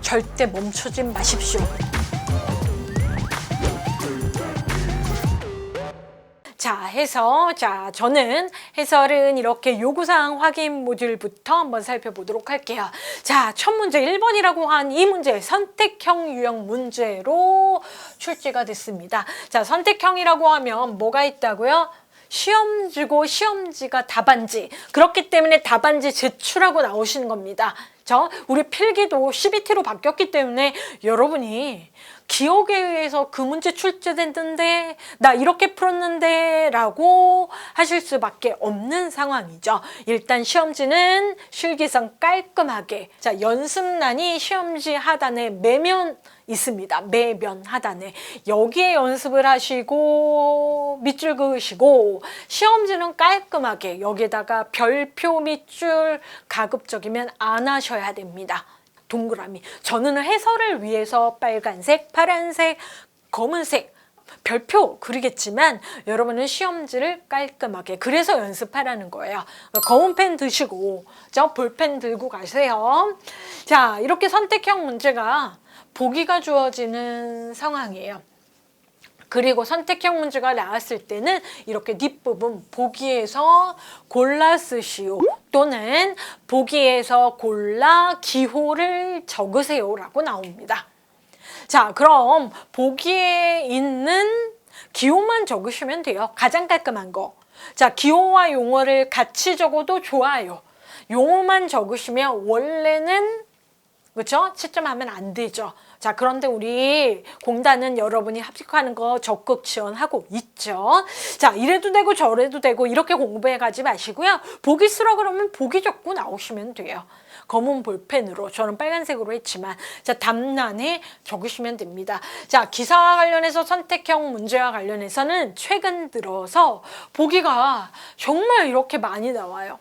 절대 멈추지 마십시오. 저는 해설은 이렇게 요구사항 확인 모듈부터 한번 살펴보도록 할게요. 자, 첫 문제 1번이라고 한 이 문제 선택형 유형 문제로 출제가 됐습니다. 자, 선택형이라고 하면 뭐가 있다고요? 시험지고 시험지가 답안지. 그렇기 때문에 답안지 제출하고 나오시는 겁니다. 우리 필기도 CBT로 바뀌었기 때문에 여러분이 기억에 의해서 그 문제 출제됐는데 나 이렇게 풀었는데 라고 하실 수밖에 없는 상황이죠. 일단 시험지는 실기상 깔끔하게, 자, 연습란이 시험지 하단에 매면 있습니다. 매면 하단에 여기에 연습을 하시고 밑줄 그으시고, 시험지는 깔끔하게 여기에다가 별표 밑줄 가급적이면 안 하셔야 됩니다. 동그라미. 저는 해설을 위해서 빨간색, 파란색, 검은색 별표 그리겠지만 여러분은 시험지를 깔끔하게, 그래서 연습하라는 거예요. 검은 펜 드시고 볼펜 들고 가세요. 자, 이렇게 선택형 문제가 보기가 주어지는 상황이에요. 그리고 선택형 문제가 나왔을 때는 이렇게 뒷부분 보기에서 골라 쓰시오 또는 보기에서 골라 기호를 적으세요 라고 나옵니다. 자, 그럼 보기에 있는 기호만 적으시면 돼요. 가장 깔끔한 거. 자, 기호와 용어를 같이 적어도 좋아요. 용어만 적으시면 원래는 그렇죠? 채점하면 안 되죠. 자, 그런데 우리 공단은 여러분이 합격하는 거 적극 지원하고 있죠. 자, 이래도 되고 저래도 되고 이렇게 공부해 가지 마시고요. 보기 쓰러 그러면 보기 적고 나오시면 돼요. 검은 볼펜으로, 저는 빨간색으로 했지만, 자, 답란에 적으시면 됩니다. 자, 기사와 관련해서 선택형 문제와 관련해서는 최근 들어서 보기가 정말 이렇게 많이 나와요.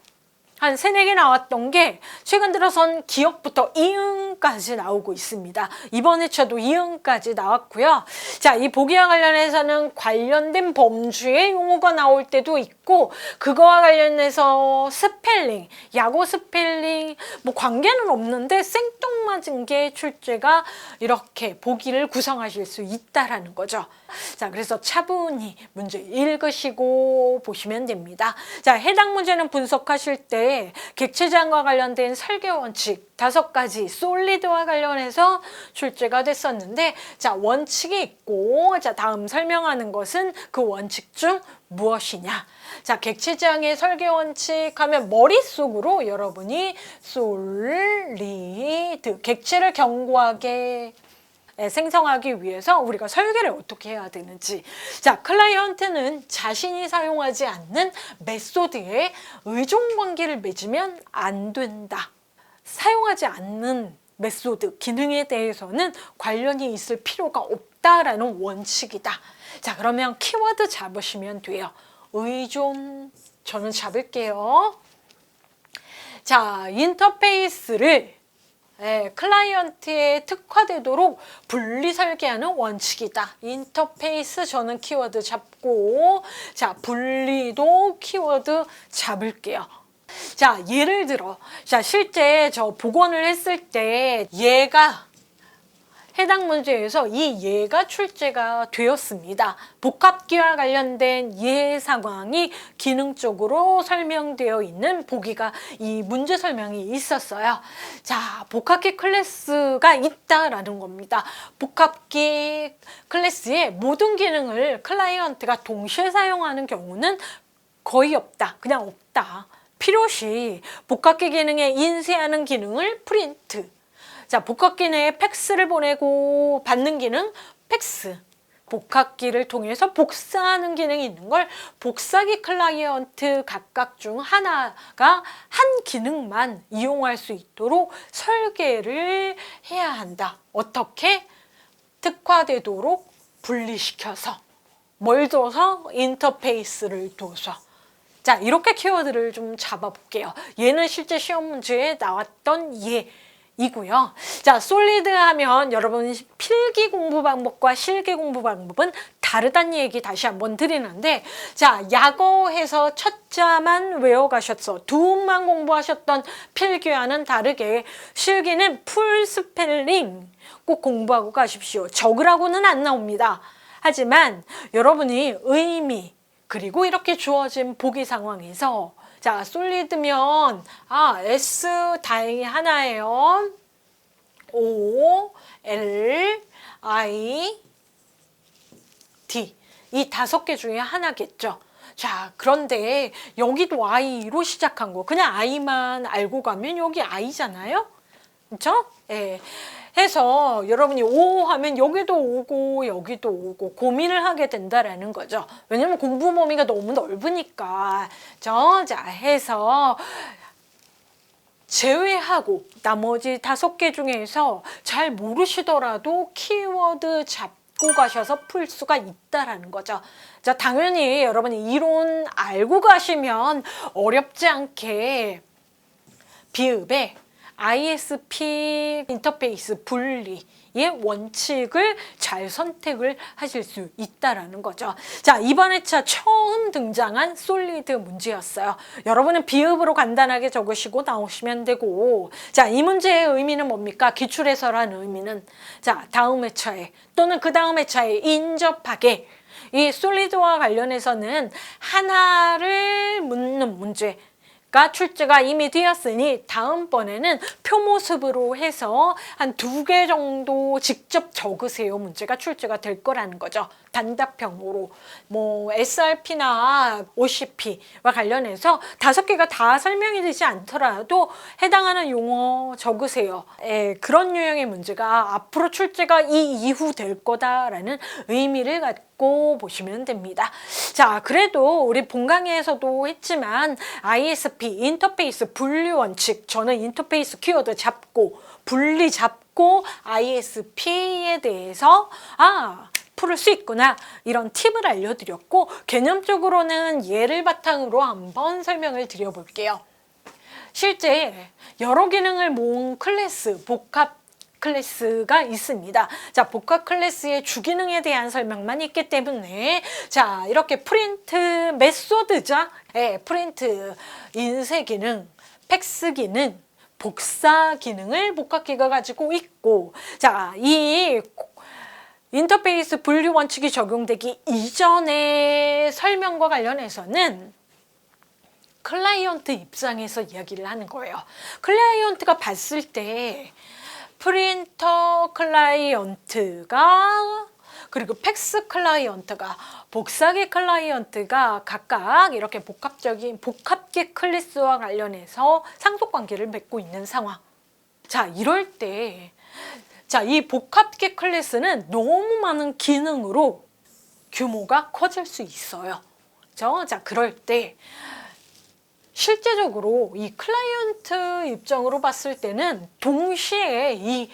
한 3-4개 나왔던 게 최근 들어선 기억부터 이응까지 나오고 있습니다. 이번 회차도 이응까지 나왔고요. 자, 이 보기와 관련해서는 관련된 범주의 용어가 나올 때도 있고, 그거와 관련해서 스펠링, 약어 스펠링 뭐 관계는 없는데 생뚱맞은 게 출제가 이렇게 보기를 구성하실 수 있다라는 거죠. 자, 그래서 차분히 문제 읽으시고 보시면 됩니다. 자, 해당 문제는 분석하실 때 객체제한과 관련된 설계 원칙 5가지 솔리드와 관련해서 출제가 됐었는데, 자, 원칙이 있고, 자, 다음 설명하는 것은 그 원칙 중 무엇이냐. 자, 객체지향의 설계 원칙 하면 머릿속으로 여러분이 솔리드, 객체를 견고하게 생성하기 위해서 우리가 설계를 어떻게 해야 되는지. 자, 클라이언트는 자신이 사용하지 않는 메소드에 의존관계를 맺으면 안 된다. 사용하지 않는 메소드, 기능에 대해서는 관련이 있을 필요가 없다라는 원칙이다. 자, 그러면 키워드 잡으시면 돼요. 의존, 저는 잡을게요. 자, 인터페이스를 클라이언트에 특화되도록 분리 설계하는 원칙이다. 인터페이스 저는 키워드 잡고, 자, 분리도 키워드 잡을게요. 자, 예를 들어, 자, 실제 저 복원을 했을 때 얘가 해당 문제에서 이 예가 출제가 되었습니다. 복합기와 관련된 예 상황이 기능적으로 설명되어 있는 보기가 이 문제 설명이 있었어요. 자, 복합기 클래스가 있다라는 겁니다. 복합기 클래스의 모든 기능을 클라이언트가 동시에 사용하는 경우는 거의 없다. 그냥 없다. 필요시 복합기 기능에 인쇄하는 기능을 프린트. 자, 복합기 내에 팩스를 보내고 받는 기능 팩스. 복합기를 통해서 복사하는 기능이 있는 걸 복사기 클라이언트 각각 중 하나가 한 기능만 이용할 수 있도록 설계를 해야 한다. 어떻게? 특화되도록 분리시켜서. 뭘 둬서? 인터페이스를 둬서. 자, 이렇게 키워드를 좀 잡아볼게요. 얘는 실제 시험 문제에 나왔던 이고요. 자, 솔리드 하면 여러분 필기 공부 방법과 실기 공부 방법은 다르다는 얘기 다시 한번 드리는데, 자, 약어해서 첫 자만 외워가셨어. 두음만 공부하셨던 필기와는 다르게 실기는 풀 스펠링 꼭 공부하고 가십시오. 적으라고는 안 나옵니다. 하지만 여러분이 의미, 그리고 이렇게 주어진 보기 상황에서, 자, 솔리드면 S 다행히 하나예요. O, L, I, D. 이 5개 중에 하나겠죠. 자, 그런데 여기도 I로 시작한 거. 그냥 I만 알고 가면 여기 I잖아요. 그렇죠? 예. 해서 여러분이 O 하면 여기도 오고 여기도 오고 고민을 하게 된다라는 거죠. 왜냐면 공부 범위가 너무 넓으니까. 자, 해서 제외하고 나머지 5개 중에서 잘 모르시더라도 키워드 잡고 가셔서 풀 수가 있다라는 거죠. 자, 당연히 여러분이 이론 알고 가시면 어렵지 않게 비읍에 ISP 인터페이스 분리의 원칙을 잘 선택을 하실 수 있다라는 거죠. 자, 이번 회차 처음 등장한 솔리드 문제였어요. 여러분은 비읍으로 간단하게 적으시고 나오시면 되고, 자, 이 문제의 의미는 뭡니까? 기출해서라는 의미는, 자, 다음 회차에 또는 그 다음 회차에 인접하게 이 솔리드와 관련해서는 하나를 묻는 문제 출제가 이미 되었으니 다음번에는 표모습으로 해서 한 2개 정도 직접 적으세요. 문제가 출제가 될 거라는 거죠. 단답형으로 뭐 SRP나 OCP와 관련해서 5개가 다 설명이 되지 않더라도 해당하는 용어 적으세요. 그런 유형의 문제가 앞으로 출제가 이 이후 될 거다라는 의미를 갖고 보시면 됩니다. 자, 그래도 우리 본 강의에서도 했지만 ISP 인터페이스 분리 원칙, 저는 인터페이스 키워드 잡고 분리 잡고 ISP에 대해서 풀을 수 있구나, 이런 팁을 알려드렸고, 개념적으로는 예를 바탕으로 한번 설명을 드려볼게요. 실제 여러 기능을 모은 클래스, 복합 클래스가 있습니다. 자, 복합 클래스의 주기능에 대한 설명만 있기 때문에, 자, 이렇게 프린트 메소드죠. 프린트 인쇄 기능, 팩스 기능, 복사 기능을 복합키가 가지고 있고, 자, 이 인터페이스 분리 원칙이 적용되기 이전의 설명과 관련해서는 클라이언트 입장에서 이야기를 하는 거예요. 클라이언트가 봤을 때 프린터 클라이언트가, 그리고 팩스 클라이언트가, 복사기 클라이언트가 각각 이렇게 복합계 클래스와 관련해서 상속관계를 맺고 있는 상황. 자, 이럴 때, 자, 이 복합계 클래스는 너무 많은 기능으로 규모가 커질 수 있어요. 그렇죠? 자, 그럴 때 실제적으로 이 클라이언트 입장으로 봤을 때는 동시에 이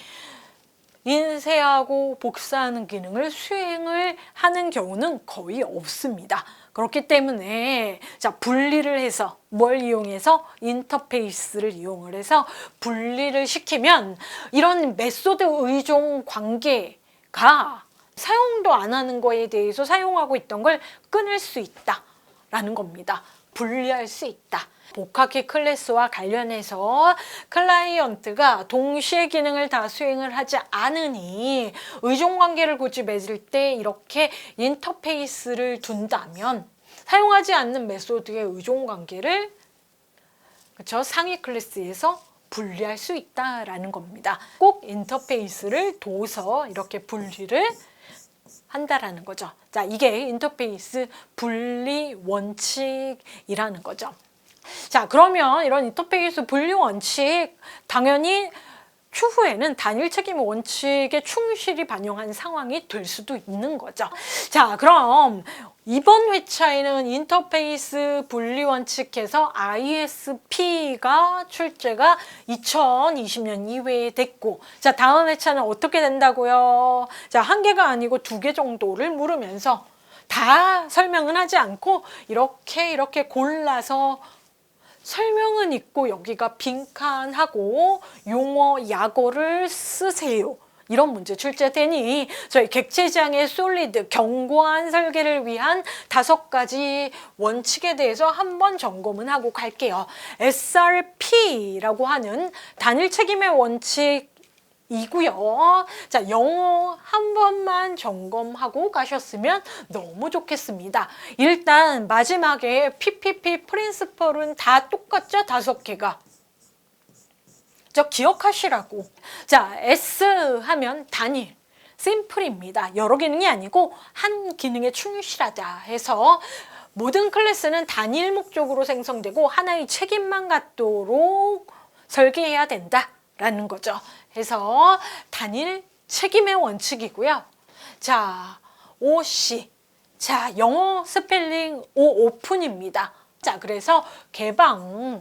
인쇄하고 복사하는 기능을 수행을 하는 경우는 거의 없습니다. 그렇기 때문에, 자, 분리를 해서 뭘 이용해서 인터페이스를 이용을 해서 분리를 시키면 이런 메소드 의존 관계가 사용도 안 하는 거에 대해서 사용하고 있던 걸 끊을 수 있다라는 겁니다. 분리할 수 있다. 복합키 클래스와 관련해서 클라이언트가 동시에 기능을 다 수행을 하지 않으니 의존관계를 굳이 맺을 때 이렇게 인터페이스를 둔다면 사용하지 않는 메소드의 의존관계를, 그렇죠, 상위 클래스에서 분리할 수 있다라는 겁니다. 꼭 인터페이스를 둬서 이렇게 분리를 한다라는 거죠. 자, 이게 인터페이스 분리 원칙이라는 거죠. 자, 그러면 이런 인터페이스 분리 원칙, 당연히 추후에는 단일 책임 원칙에 충실히 반영한 상황이 될 수도 있는 거죠. 자, 그럼 이번 회차에는 인터페이스 분리 원칙에서 ISP가 출제가 2020년 이외에 됐고, 자, 다음 회차는 어떻게 된다고요? 자, 1개가 아니고 2개 정도를 물으면서 다 설명은 하지 않고 이렇게 골라서 설명은 있고 여기가 빈칸하고 용어 약어를 쓰세요. 이런 문제 출제되니 저희 객체지향의 솔리드 견고한 설계를 위한 5가지 원칙에 대해서 한번 점검은 하고 갈게요. SRP라고 하는 단일 책임의 원칙이고요. 자, 영어 한 번만 점검하고 가셨으면 너무 좋겠습니다. 일단 마지막에 PPP 프린시플은 다 똑같죠? 5개가. 저 기억하시라고. 자, S 하면 단일, 심플입니다. 여러 기능이 아니고 한 기능에 충실하다 해서 모든 클래스는 단일 목적으로 생성되고 하나의 책임만 갖도록 설계해야 된다라는 거죠. 해서 단일 책임의 원칙이고요. 자, OC. 자, 영어 스펠링 O 오픈입니다. 자, 그래서 개방.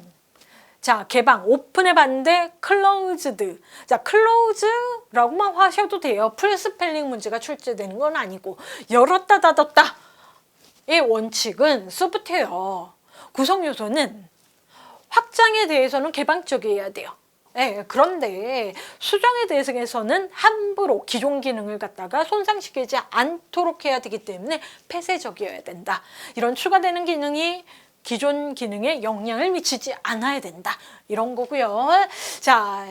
자, 개방, 오픈의 반대, closed. 자, close라고만 하셔도 돼요. 풀스펠링 문제가 출제되는 건 아니고. 열었다 닫았다의 원칙은 소프트웨어 구성 요소는 확장에 대해서는 개방적이어야 돼요. 네, 그런데 수정에 대해서는 함부로 기존 기능을 갖다가 손상시키지 않도록 해야 되기 때문에 폐쇄적이어야 된다. 이런 추가되는 기능이 기존 기능에 영향을 미치지 않아야 된다. 이런 거고요. 자,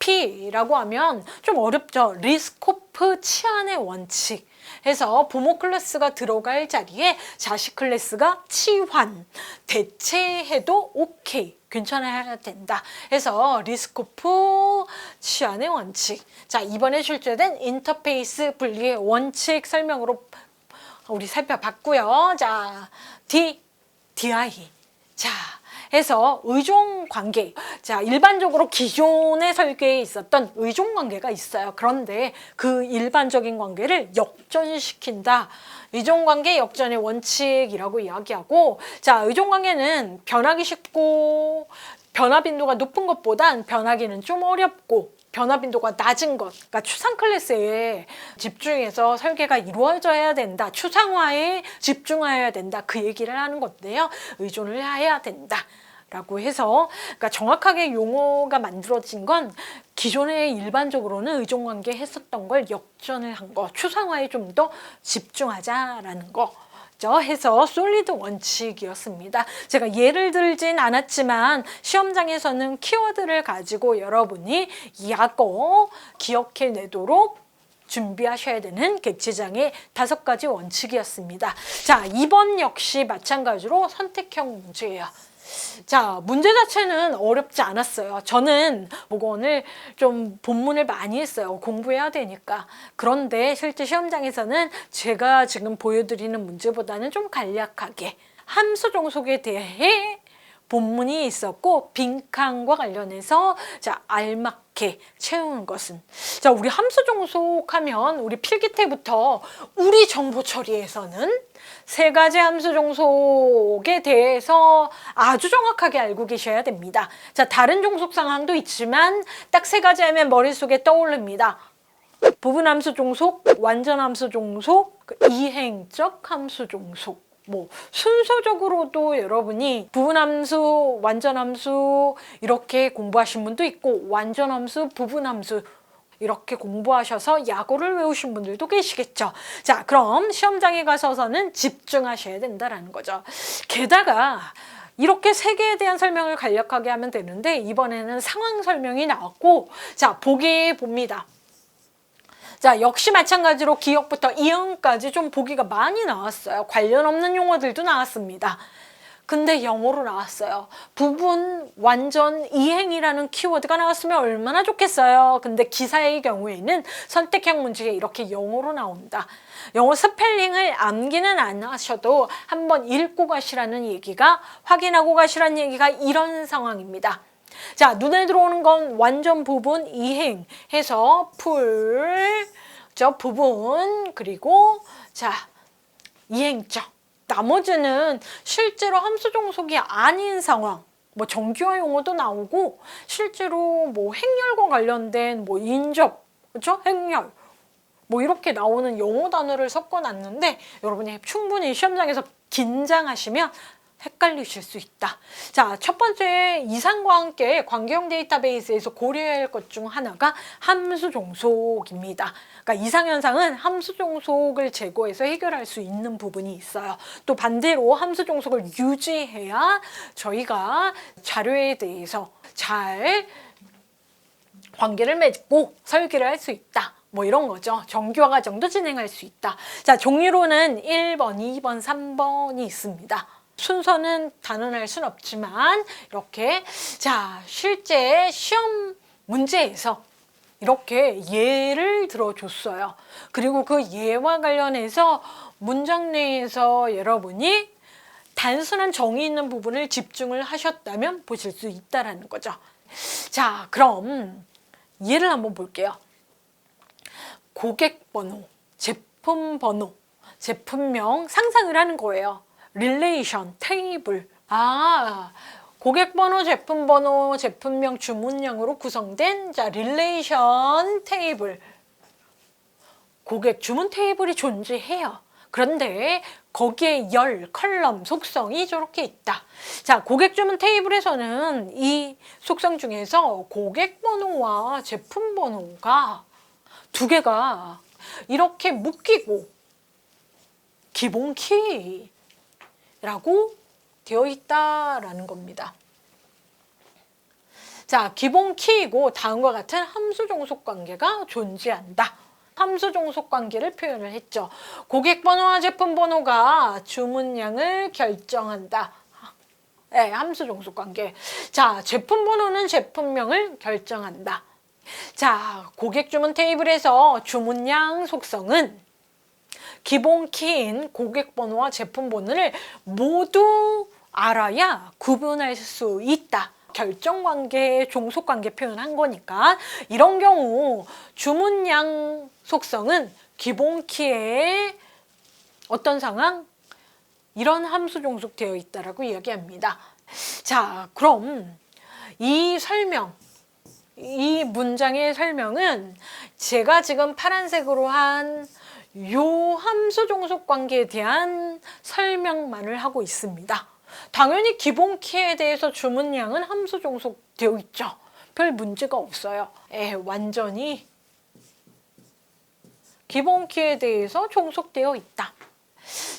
LSFP라고 하면 좀 어렵죠. 리스코프 치안의 원칙. 해서 부모 클래스가 들어갈 자리에 자식 클래스가 치환, 대체해도 오케이. 괜찮아야 된다. 해서 리스코프 치안의 원칙. 자, 이번에 출제된 인터페이스 분리의 원칙 설명으로 우리 살펴봤고요. 자, DI. 자, 해서 의존 관계. 자, 일반적으로 기존의 설계에 있었던 의존 관계가 있어요. 그런데 그 일반적인 관계를 역전시킨다. 의존 관계 역전의 원칙이라고 이야기하고, 자, 의존 관계는 변하기 쉽고 변화 빈도가 높은 것보단 변하기는 좀 어렵고 변화 빈도가 낮은 것, 그러니까 추상 클래스에 집중해서 설계가 이루어져야 된다. 추상화에 집중해야 된다. 그 얘기를 하는 건데요. 의존을 해야 된다. 라고 해서 그러니까 정확하게 용어가 만들어진 건 기존에 일반적으로는 의존관계 했었던 걸 역전을 한 거, 추상화에 좀 더 집중하자라는 거. 해서 솔리드 원칙이었습니다. 제가 예를 들진 않았지만 시험장에서는 키워드를 가지고 여러분이 약어 기억해내도록 준비하셔야 되는 객체지향의 5가지 원칙이었습니다. 자, 이번 역시 마찬가지로 선택형 문제예요. 자, 문제 자체는 어렵지 않았어요. 저는 오늘 좀 본문을 많이 했어요. 공부해야 되니까. 그런데 실제 시험장에서는 제가 지금 보여드리는 문제보다는 좀 간략하게 함수 종속에 대해 본문이 있었고 빈칸과 관련해서 자, 알맞게 채우는 것은 자, 우리 함수 종속하면 우리 필기 때부터 우리 정보 처리에서는 3가지 함수 종속에 대해서 아주 정확하게 알고 계셔야 됩니다. 자, 다른 종속 상황도 있지만 딱 3가지 하면 머릿속에 떠오릅니다. 부분 함수 종속, 완전 함수 종속, 이행적 함수 종속. 뭐 순서적으로도 여러분이 부분함수, 완전함수 이렇게 공부하신 분도 있고 완전함수, 부분함수 이렇게 공부하셔서 약어를 외우신 분들도 계시겠죠. 자, 그럼 시험장에 가서는 집중하셔야 된다라는 거죠. 게다가 이렇게 3개에 대한 설명을 간략하게 하면 되는데 이번에는 상황 설명이 나왔고 자, 보기 봅니다. 자, 역시 마찬가지로 기억부터 이응까지 좀 보기가 많이 나왔어요. 관련 없는 용어들도 나왔습니다. 근데 영어로 나왔어요. 부분, 완전, 이행이라는 키워드가 나왔으면 얼마나 좋겠어요. 근데 기사의 경우에는 선택형 문제에 이렇게 영어로 나온다. 영어 스펠링을 암기는 안 하셔도 한번 읽고 가시라는 얘기가, 확인하고 가시라는 얘기가 이런 상황입니다. 자, 눈에 들어오는 건 완전 부분, 이행 해서 부분, 그리고 자, 이행적. 나머지는 실제로 함수 종속이 아닌 상황, 뭐 정규어 용어도 나오고 실제로 뭐 행렬과 관련된 뭐 인접, 그렇죠? 행렬 뭐 이렇게 나오는 영어 단어를 섞어놨는데 여러분이 충분히 시험장에서 긴장하시면 헷갈리실 수 있다. 자, 첫 번째 이상과 함께 관계형 데이터베이스에서 고려해야 할 것 중 하나가 함수 종속입니다. 그러니까 이상 현상은 함수 종속을 제거해서 해결할 수 있는 부분이 있어요. 또 반대로 함수 종속을 유지해야 저희가 자료에 대해서 잘 관계를 맺고 설계를 할 수 있다. 뭐 이런 거죠. 정규화 과정도 진행할 수 있다. 자, 종류로는 1번, 2번, 3번이 있습니다. 순서는 단언할 순 없지만 이렇게 자, 실제 시험 문제에서 이렇게 예를 들어줬어요. 그리고 그 예와 관련해서 문장 내에서 여러분이 단순한 정의 있는 부분을 집중을 하셨다면 보실 수 있다라는 거죠. 자, 그럼 예를 한번 볼게요. 고객번호, 제품번호, 제품명 상상을 하는 거예요. 릴레이션, 테이블. 고객번호, 제품번호, 제품명, 주문량으로 구성된 자 릴레이션 테이블. 고객 주문 테이블이 존재해요. 그런데 거기에 열, 컬럼, 속성이 저렇게 있다. 자, 고객 주문 테이블에서는 이 속성 중에서 고객 번호와 제품 번호가 두 개가 이렇게 묶이고 기본 키라고 되어 있다라는 겁니다. 자, 기본 키이고 다음과 같은 함수 종속 관계가 존재한다. 함수 종속 관계를 표현을 했죠. 고객 번호와 제품 번호가 주문량을 결정한다. 네, 함수 종속 관계. 자, 제품 번호는 제품명을 결정한다. 자, 고객 주문 테이블에서 주문량 속성은 기본 키인 고객 번호와 제품 번호를 모두 알아야 구분할 수 있다. 결정관계, 종속관계 표현한 거니까 이런 경우 주문량 속성은 기본 키에 어떤 상황? 이런 함수 종속되어 있다라고 이야기합니다. 자, 그럼 이 설명, 이 문장의 설명은 제가 지금 파란색으로 한 요 함수 종속 관계에 대한 설명만을 하고 있습니다. 당연히 기본 키에 대해서 주문량은 함수 종속되어 있죠. 별 문제가 없어요. 완전히 기본 키에 대해서 종속되어 있다.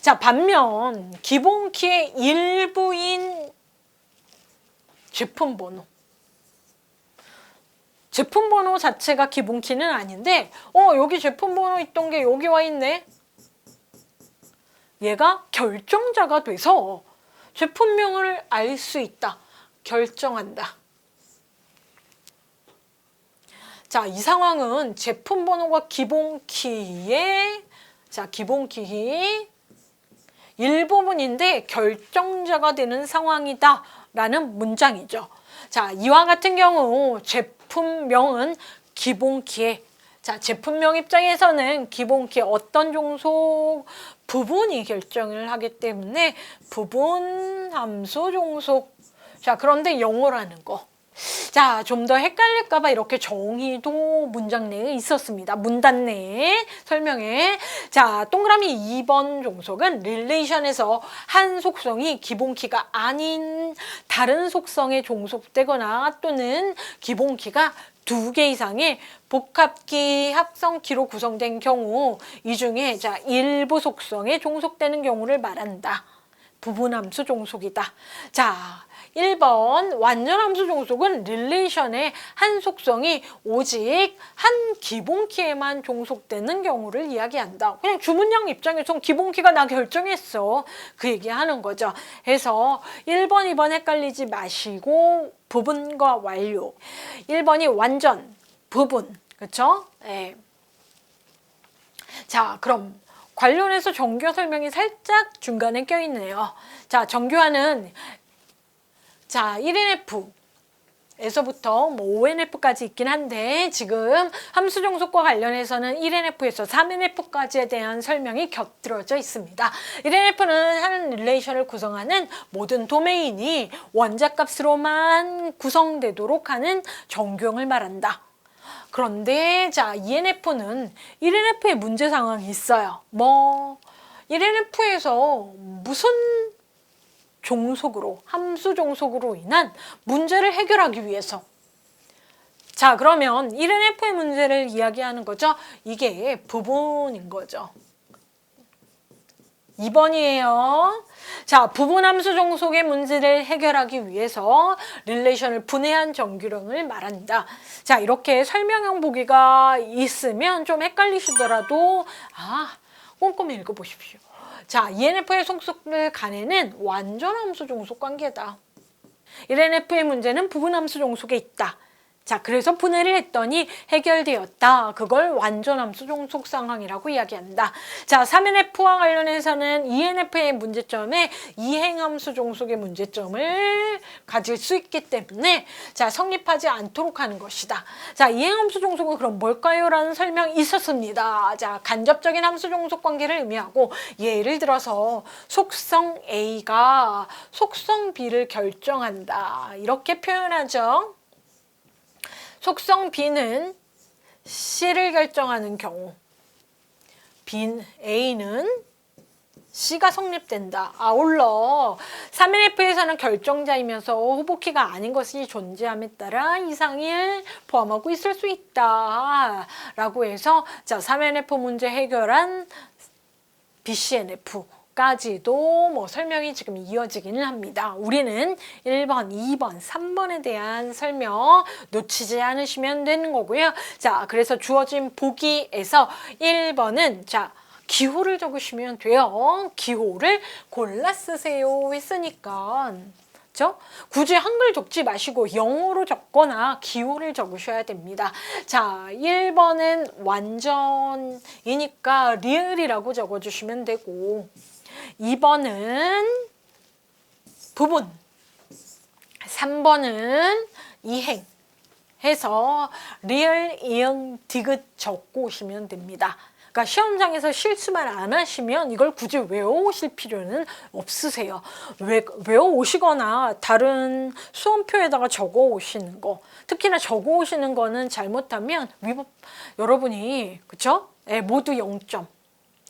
자, 반면 기본 키의 일부인 제품 번호. 제품 번호 자체가 기본 키는 아닌데 여기 제품 번호 있던 게 여기 와 있네. 얘가 결정자가 돼서 제품명을 알 수 있다. 결정한다. 자, 이 상황은 제품 번호가 기본 키의 기본 키 일부분인데 결정자가 되는 상황이다 라는 문장이죠. 자, 이와 같은 경우 제품명은 기본 키에 제품명 입장에서는 기본 키의 어떤 종속 부분이 결정을 하기 때문에 부분 함수 종속. 자, 그런데 영어라는 거. 자, 좀 더 헷갈릴까봐 이렇게 정의도 문장 내에 있었습니다. 문단 내에 설명에. 자, 동그라미 2번 종속은 릴레이션에서 한 속성이 기본 키가 아닌 다른 속성에 종속되거나 또는 기본 키가 2개 이상의 복합키, 합성키로 구성된 경우 이 중에 일부 속성에 종속되는 경우를 말한다. 부분함수 종속이다. 자, 1번 완전함수 종속은 릴레이션의 한 속성이 오직 한 기본 키에만 종속되는 경우를 이야기한다. 그냥 주문량 입장에선 기본 키가 나 결정했어. 그 얘기하는 거죠. 해서 1번, 2번 헷갈리지 마시고 부분과 완료. 1번이 완전, 부분. 그렇죠? 네. 자, 그럼 관련해서 정규화 설명이 살짝 중간에 껴있네요. 자, 정규화는 1NF에서부터 5NF까지 있긴 한데 지금 함수 종속과 관련해서는 1NF에서 3NF까지에 대한 설명이 곁들여져 있습니다. 1NF는 한 릴레이션을 구성하는 모든 도메인이 원자값으로만 구성되도록 하는 정규형을 말한다. 그런데 2NF는 1NF의 문제 상황이 있어요. 1NF에서 무슨 종속으로, 함수 종속으로 인한 문제를 해결하기 위해서. 자, 그러면 1NF의 문제를 이야기하는 거죠. 이게 부분인 거죠. 2번이에요. 자, 부분함수 종속의 문제를 해결하기 위해서 릴레이션을 분해한 정규령을 말한다. 자, 이렇게 설명형 보기가 있으면 좀 헷갈리시더라도 꼼꼼히 읽어보십시오. 자, ENF의 속속들 간에는 완전함수 종속 관계다. 1NF의 문제는 부분함수 종속에 있다. 자, 그래서 분해를 했더니 해결되었다. 그걸 완전함수 종속 상황이라고 이야기한다. 자, 3NF와 관련해서는 ENF의 문제점에 이행함수 종속의 문제점을 가질 수 있기 때문에 자, 성립하지 않도록 하는 것이다. 자, 이행함수 종속은 그럼 뭘까요? 라는 설명이 있었습니다. 자, 간접적인 함수 종속 관계를 의미하고 예를 들어서 속성 A가 속성 B를 결정한다. 이렇게 표현하죠. 속성 B는 C를 결정하는 경우 A는 C가 성립된다. 아울러 3NF에서는 결정자이면서 후보키가 아닌 것이 존재함에 따라 이상을 포함하고 있을 수 있다. 라고 해서 자, 3NF 문제 해결한 BCNF 까지도 뭐 설명이 지금 이어지기는 합니다. 우리는 1번, 2번, 3번에 대한 설명 놓치지 않으시면 되는 거고요. 자, 그래서 주어진 보기에서 1번은 자, 기호를 적으시면 돼요. 기호를 골라 쓰세요 했으니까. 그렇죠? 굳이 한글 적지 마시고 영어로 적거나 기호를 적으셔야 됩니다. 자, 1번은 완전이니까 리얼이라고 적어주시면 되고 2번은 부분, 3번은 이행 해서 리얼, 이응, 디귿 적고 오시면 됩니다. 그러니까 시험장에서 실수만 안 하시면 이걸 굳이 외워오실 필요는 없으세요. 외워오시거나 다른 수험표에다가 적어오시는 거, 특히나 적어오시는 거는 잘못하면 여러분이 그쵸? 네, 모두 0점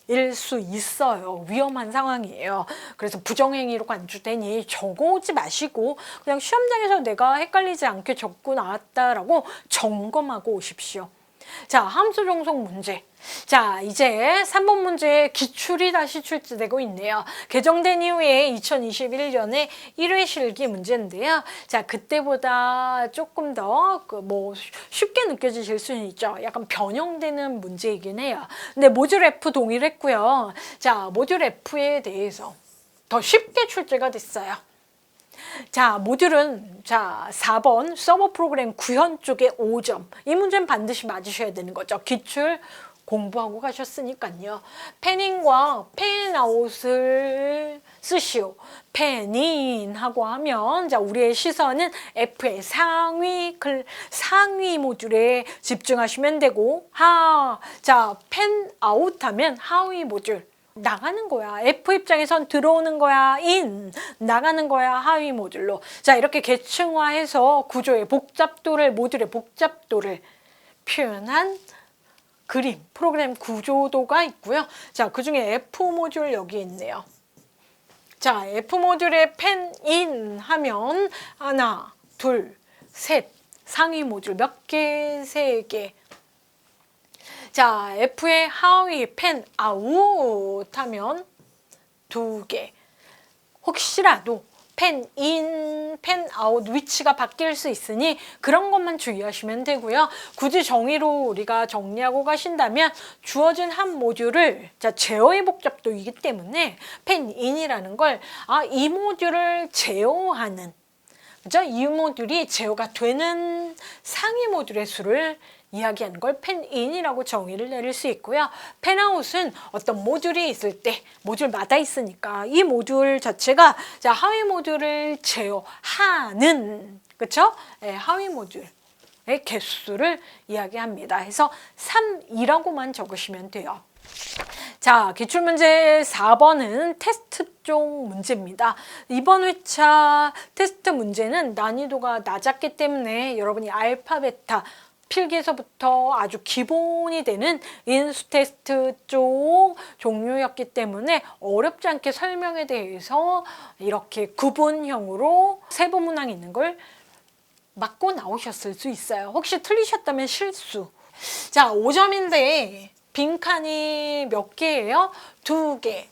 일 수 있어요. 위험한 상황이에요. 그래서 부정행위로 간주되니 적어오지 마시고 그냥 시험장에서 내가 헷갈리지 않게 적고 나왔다라고 점검하고 오십시오. 자, 함수 종속 문제. 자, 이제 3번 문제의 기출이 다시 출제되고 있네요. 개정된 이후에 2021년에 1회 실기 문제인데요. 자, 그때보다 조금 더 쉽게 느껴지실 수는 있죠. 약간 변형되는 문제이긴 해요. 근데 모듈 F 동일했고요. 자, 모듈 F에 대해서 더 쉽게 출제가 됐어요. 자, 모듈은 자 4번 서버 프로그램 구현 쪽에 5점. 이 문제는 반드시 맞으셔야 되는 거죠. 기출 공부하고 가셨으니까요. 패닝과 펜아웃을 쓰시오. 펜인 하고 하면 자, 우리의 시선은 F의 상위 모듈에 집중하시면 되고 자, 펜아웃 하면 하위 모듈 나가는 거야. F 입장에선 들어오는 거야. 나가는 거야. 하위 모듈로. 자, 이렇게 계층화해서 구조의 복잡도를, 모듈의 복잡도를 표현한 그림, 프로그램 구조도가 있고요. 자, 그 중에 F 모듈 여기 있네요. 자, F 모듈에 펜인 하면 하나, 둘, 셋, 상위 모듈 몇 개? 3개. 자, F의 하위 펜 아웃 하면 2개. 혹시라도 펜 인, 펜 아웃 위치가 바뀔 수 있으니 그런 것만 주의하시면 되고요. 굳이 정의로 우리가 정리하고 가신다면 주어진 한 모듈을 자, 제어의 복잡도이기 때문에 펜 인이라는 걸 이 모듈을 제어하는 그죠? 이 모듈이 제어가 되는 상위 모듈의 수를 이야기하는 걸 펜인이라고 정의를 내릴 수 있고요. 펜아웃은 어떤 모듈이 있을 때 모듈마다 있으니까 이 모듈 자체가 자, 하위 모듈을 제어하는 그쵸? 네, 하위 모듈의 개수를 이야기합니다. 해서 3이라고만 적으시면 돼요. 자, 기출문제 4번은 테스트 쪽 문제입니다. 이번 회차 테스트 문제는 난이도가 낮았기 때문에 여러분이 알파, 베타 필기에서부터 아주 기본이 되는 인수 테스트 쪽 종류였기 때문에 어렵지 않게 설명에 대해서 이렇게 구분형으로 세부 문항이 있는 걸 맞고 나오셨을 수 있어요. 혹시 틀리셨다면 실수. 자, 5점인데 빈칸이 몇 개예요? 2개.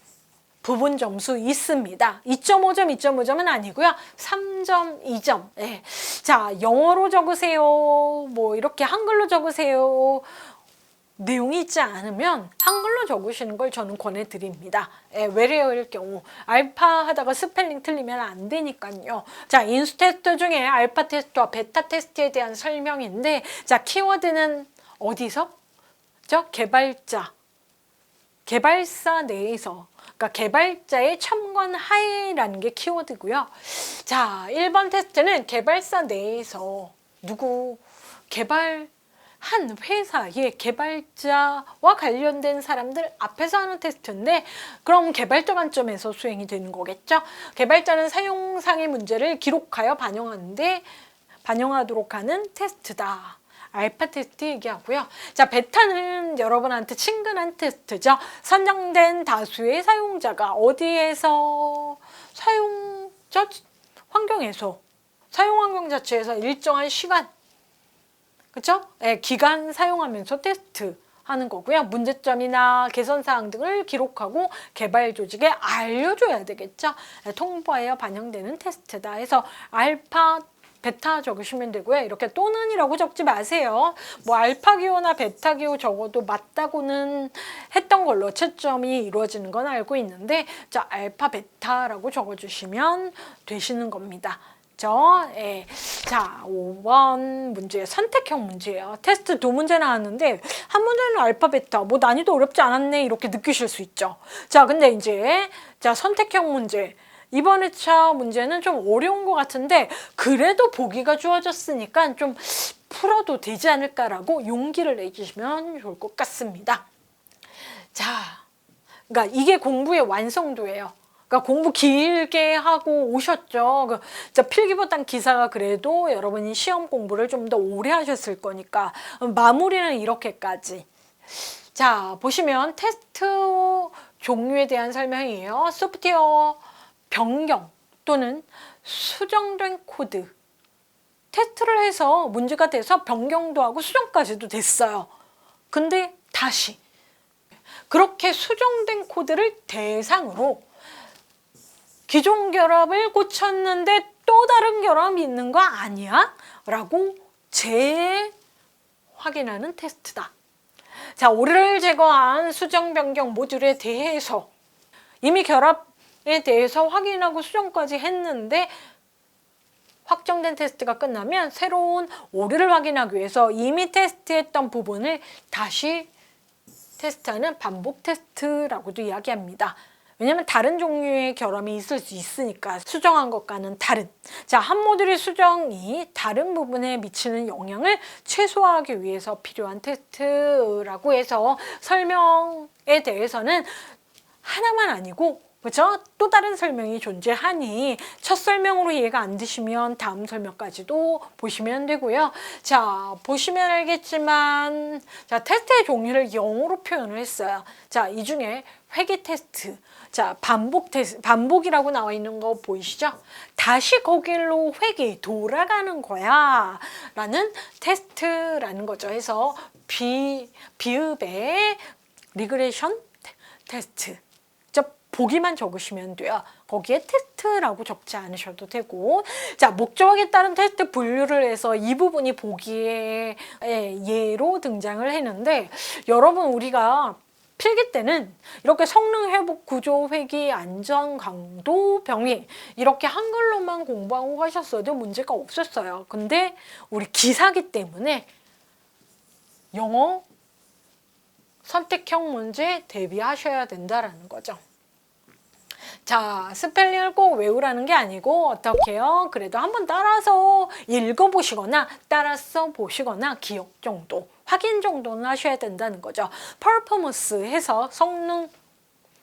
부분 점수 있습니다. 2.5점, 2.5점은 아니고요. 3점, 2점. 네. 자, 영어로 적으세요. 뭐 이렇게 한글로 적으세요. 내용이 있지 않으면 한글로 적으시는 걸 저는 권해드립니다. 외래어일 경우 알파 하다가 스펠링 틀리면 안 되니까요. 자, 인수 테스트 중에 알파 테스트와 베타 테스트에 대한 설명인데, 자, 키워드는 어디서? 개발사 내에서, 그러니까 개발자의 참관 하에라는 게 키워드고요. 자, 1번 테스트는 개발사 내에서 개발한 회사의 개발자와 관련된 사람들 앞에서 하는 테스트인데, 그럼 개발자 관점에서 수행이 되는 거겠죠. 개발자는 사용상의 문제를 기록하여 반영하도록 하는 테스트다. 알파 테스트 얘기하고요. 자, 베타는 여러분한테 친근한 테스트죠. 선정된 다수의 사용자가 어디에서 사용 환경 자체에서 일정한 시간, 그렇죠? 기간 사용하면서 테스트 하는 거고요. 문제점이나 개선사항 등을 기록하고 개발 조직에 알려줘야 되겠죠. 통보하여 반영되는 테스트다 해서 알파, 베타 적으시면 되고요. 이렇게 또는이라고 적지 마세요. 뭐 알파 기호나 베타 기호 적어도 맞다고는 했던 걸로 채점이 이루어지는 건 알고 있는데, 자, 알파, 베타라고 적어주시면 되시는 겁니다. 자, 5번 문제 선택형 문제예요. 테스트 2문제 나왔는데 한 문제는 알파, 베타, 뭐 난이도 어렵지 않았네 이렇게 느끼실 수 있죠. 자, 근데 이제 선택형 문제. 이번 회차 문제는 좀 어려운 것 같은데 그래도 보기가 주어졌으니까 좀 풀어도 되지 않을까라고 용기를 내주시면 좋을 것 같습니다. 자, 그러니까 이게 공부의 완성도예요. 그러니까 공부 길게 하고 오셨죠. 필기보단 기사가 그래도 여러분이 시험 공부를 좀 더 오래 하셨을 거니까 마무리는 이렇게까지. 자, 보시면 테스트 종류에 대한 설명이에요. 소프트웨어 변경 또는 수정된 코드. 테스트를 해서 문제가 돼서 변경도 하고 수정까지도 됐어요. 근데 다시 그렇게 수정된 코드를 대상으로 기존 결합을 고쳤는데 또 다른 결합이 있는 거 아니야? 라고 재확인하는 테스트다. 자, 오류를 제거한 수정 변경 모듈에 대해서 이미 결합에 대해서 확인하고 수정까지 했는데 확정된 테스트가 끝나면 새로운 오류를 확인하기 위해서 이미 테스트했던 부분을 다시 테스트하는 반복 테스트라고도 이야기합니다. 왜냐하면 다른 종류의 결함이 있을 수 있으니까 수정한 것과는 다른. 자, 한 모듈의 수정이 다른 부분에 미치는 영향을 최소화하기 위해서 필요한 테스트라고 해서 설명에 대해서는 하나만 아니고 그렇죠? 또 다른 설명이 존재하니 첫 설명으로 이해가 안 되시면 다음 설명까지도 보시면 되고요. 자, 보시면 알겠지만 자, 테스트의 종류를 영어로 표현을 했어요. 자, 이 중에 회귀 테스트, 자, 반복 테스트, 반복이라고 나와 있는 거 보이시죠? 다시 거길로 회귀, 돌아가는 거야 라는 테스트라는 거죠. 해서 비읍의 리그레이션 테스트. 보기만 적으시면 돼요. 거기에 테스트라고 적지 않으셔도 되고, 자, 목적에 따른 테스트 분류를 해서 이 부분이 보기에 예로 등장을 했는데, 여러분 우리가 필기 때는 이렇게 성능 회복, 구조 회귀, 안전 강도 병위 이렇게 한글로만 공부하고 가셨어도 문제가 없었어요. 근데 우리 기사기 때문에 영어 선택형 문제 대비하셔야 된다라는 거죠. 자, 스펠링을 꼭 외우라는 게 아니고 어떻게요? 그래도 한번 따라서 읽어보시거나 따라서 보시거나 기억 정도, 확인 정도는 하셔야 된다는 거죠. 퍼포먼스 해서 성능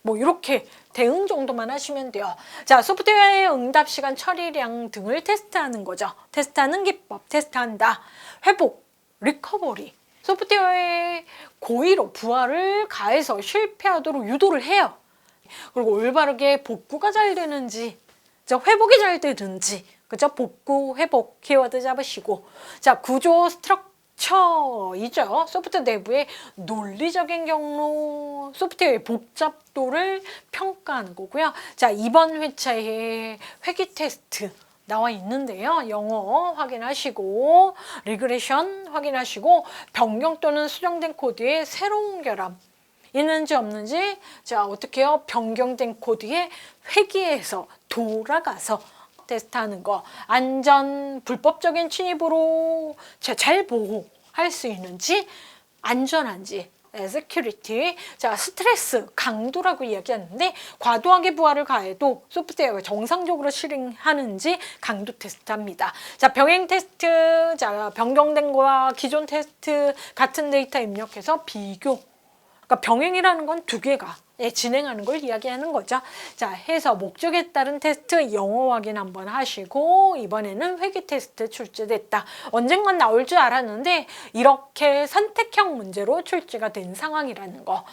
뭐 이렇게 대응 정도만 하시면 돼요. 자, 소프트웨어의 응답 시간, 처리량 등을 테스트하는 거죠. 테스트하는 기법, 테스트한다. 회복. 리커버리. 소프트웨어의 고의로 부하를 가해서 실패하도록 유도를 해요. 그리고 올바르게 복구가 잘 되는지, 회복이 잘 되는지, 그죠? 복구, 회복 키워드 잡으시고, 자, 구조 스트럭처이죠. 소프트웨어 내부의 논리적인 경로, 소프트웨어의 복잡도를 평가하는 거고요. 자, 이번 회차에 회귀 테스트 나와 있는데요. 영어 확인하시고 리그레션 확인하시고 변경 또는 수정된 코드의 새로운 결함 있는지 없는지, 자, 어떻게 해요? 변경된 코드에 회귀해서 돌아가서 테스트하는 거, 안전 불법적인 침입으로 잘 보호할 수 있는지, 안전한지, security. 자, 스트레스 강도라고 이야기하는데 과도하게 부하를 가해도 소프트웨어가 정상적으로 실행하는지 강도 테스트합니다. 자, 병행 테스트. 자, 변경된 거와 기존 테스트 같은 데이터 입력해서 비교. 그러니까 병행이라는 건 두 개가 진행하는 걸 이야기하는 거죠. 자, 해서 목적에 따른 테스트 영어 확인 한번 하시고, 이번에는 회귀 테스트 출제됐다. 언젠간 나올 줄 알았는데 이렇게 선택형 문제로 출제가 된 상황이라는 거.